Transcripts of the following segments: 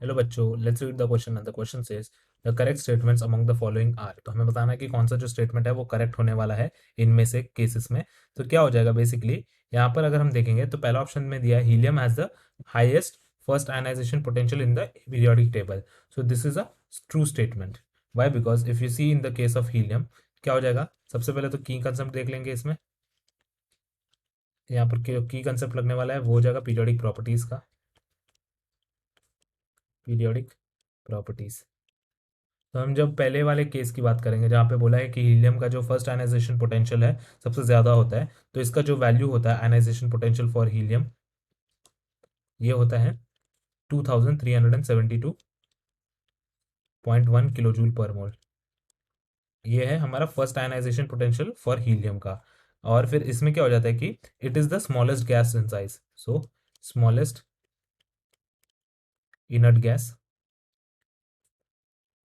Hello बच्चों, let's read the question and the question says the correct statements among the following are. तो हमें बताना है कि कौन सा जो स्टेटमेंट है वो करेक्ट होने वाला है इनमें से केसेस में। तो क्या हो जाएगा बेसिकली यहाँ पर अगर हम देखेंगे तो पहला ऑप्शन में दिया है helium has the highest first ionization potential in the periodic table. So this is a true statement. Why? Because if you see in the case of helium क्या हो जाएगा, सबसे पहले तो की कंसेप्ट देख लेंगे इसमें। यहाँ पर की कंसेप्ट लगने वाला है वो हो जाएगा पीरियोडिक प्रॉपर्टीज का, पीरियोडिक प्रॉपर्टीज। तो हम जब पहले वाले केस की बात करेंगे जहाँ पे बोला है कि हीलियम का जो फर्स्ट आयनाइजेशन पोटेंशियल है सबसे ज़्यादा होता है, तो इसका जो वैल्यू होता है आयनाइजेशन पोटेंशियल फॉर हीलियम ये होता है 2372.1 किलो जूल पर मोल। ये है हमारा first ionization potential for helium का। और फिर इसमें क्या हो जाता है कि it is the smallest gas in size, so smallest inert gas,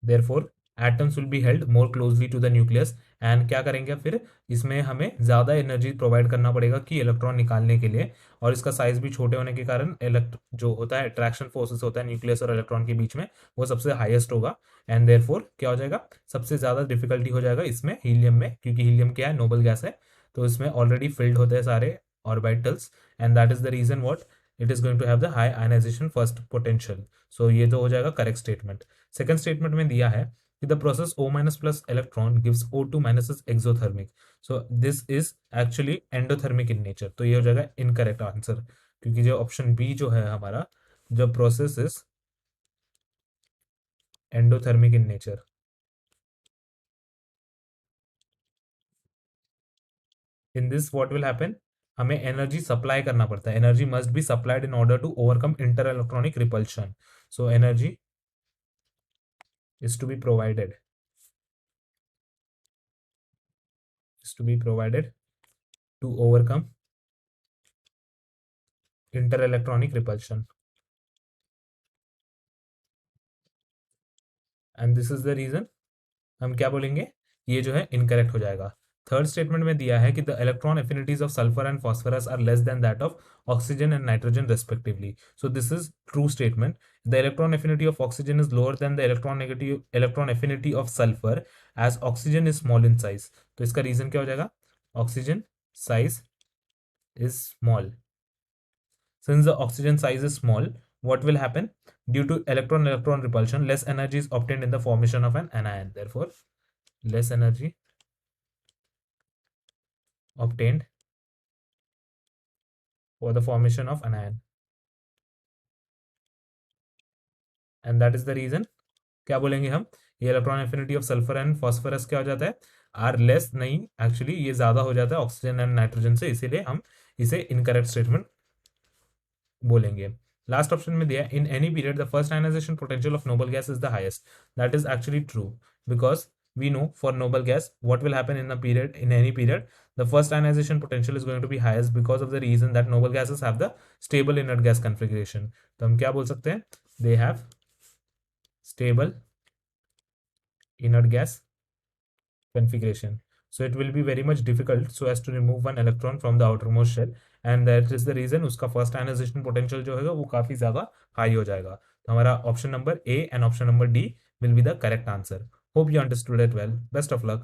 therefore atoms will be held more closely to the nucleus. And क्या करेंगे फिर, इसमें हमें ज़्यादा एनर्जी प्रोवाइड करना पड़ेगा कि इलेक्ट्रॉन निकालने के लिए। और इसका साइज भी छोटे होने के कारण जो होता है अट्रैक्शन फोर्सेस होता है न्यूक्लियस और इलेक्ट्रॉन के बीच में वो सबसे हाईएस्ट होगा। एंड देयरफॉर क्या हो जाएगा, सबसे ज़्यादा डिफिकल्टी हो जाएगा इसमें हीलियम में, क्योंकि हीलियम क्या है, नोबल गैस है। तो इसमें ऑलरेडी फिल्ड होते हैं सारे orbitals, and that is the reason what it is going to have the high ionization first potential. So ये तो हो जाएगा करेक्ट स्टेटमेंट। सेकंड स्टेटमेंट में दिया है कि the process O minus plus electron gives O2 minus is exothermic. So this is actually endothermic in nature. तो ये हो जाएगा इनकरेक्ट आंसर, क्योंकि जो ऑप्शन बी जो है हमारा, जो process is endothermic in nature. In this what will happen, हमें एनर्जी सप्लाई करना पड़ता है। Energy must be supplied in order to overcome inter electronic repulsion. So energy is to be provided, is to be provided to overcome inter electronic repulsion. And this is the reason हम क्या बोलेंगे, ये जो है incorrect हो जाएगा। Third statement में दिया है कि the electron affinities of sulphur and phosphorus are less than that of oxygen and nitrogen respectively. So this is true statement. The electron affinity of oxygen is lower than the electron affinity of sulphur as oxygen is small in size. तो इसका reason क्या हो जाएगा, oxygen size is small. Since the oxygen size is small, what will happen? Due to electron-electron repulsion, less energy is obtained in the formation of an anion. Therefore, less energy obtained for the formation of anion. And that is the reason, क्या बोलेंगे हम, ये electron affinity of sulphur and phosphorus क्या हो जाता है, are less नहीं, actually ये ज्यादा हो जाता है ऑक्सीजन एंड नाइट्रोजन से, इसीलिए हम इसे इनकरेक्ट स्टेटमेंट बोलेंगे। लास्ट ऑप्शन में दिया in any period the first ionization potential of noble gas is the highest. That is actually true, because we know for noble gas what will happen in the period, in any period the first ionization potential is going to be highest because of the reason that noble gases have the stable inert gas configuration. तो हम क्या बोल सकते हैं, they have stable inert gas configuration. So it will be very much difficult so as to remove one electron from the outermost shell, and that is the reason उसका first ionization potential जो होगा वो काफी ज्यादा high हो जाएगा। तो हमारा option number A and option number D will be the correct answer. Hope you understood it well. Best of luck.